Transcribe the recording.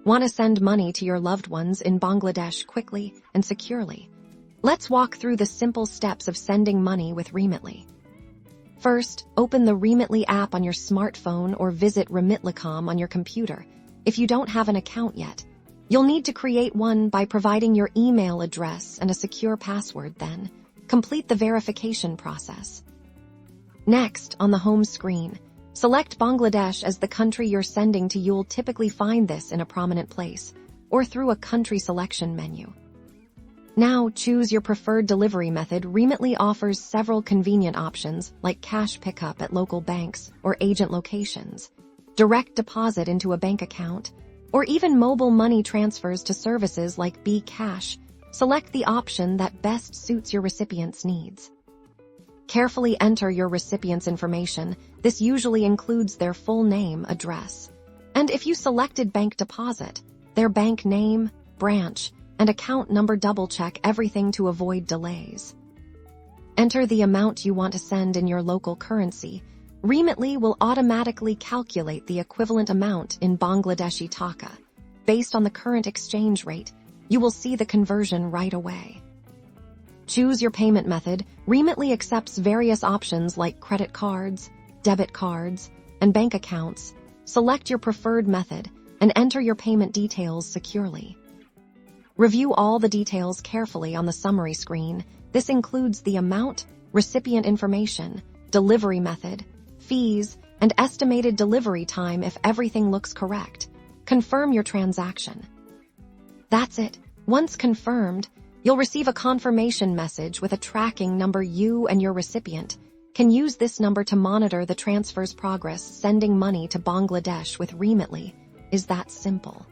Want to send money to your loved ones in Bangladesh quickly and securely? Let's walk through the simple steps of sending money with Remitly. First, open the Remitly app on your smartphone or visit Remitly.com on your computer if you don't have an account yet. You'll need to create one by providing your email address and a secure password then. Complete the verification process. Next, on the home screen, select Bangladesh as the country you're sending to. You'll typically find this in a prominent place or through a country selection menu. Now, choose your preferred delivery method. Remitly offers several convenient options like cash pickup at local banks or agent locations, direct deposit into a bank account, or even mobile money transfers to services like bKash. Select the option that best suits your recipient's needs. Carefully enter your recipient's information. This usually includes their full name, address, and if you selected bank deposit, their bank name, branch, and account number. Double-check everything to avoid delays. Enter the amount you want to send in your local currency. Remitly will automatically calculate the equivalent amount in Bangladeshi taka. Based on the current exchange rate, you will see the conversion right away. Choose your payment method. Remitly accepts various options like credit cards, debit cards, and bank accounts. Select your preferred method and enter your payment details securely. Review all the details carefully on the summary screen. This includes the amount, recipient information, delivery method, fees, and estimated delivery time. If everything looks correct, confirm your transaction. That's it. Once confirmed, you'll receive a confirmation message with a tracking number. You and your recipient can use this number to monitor the transfer's progress. Sending money to Bangladesh with Remitly is that simple.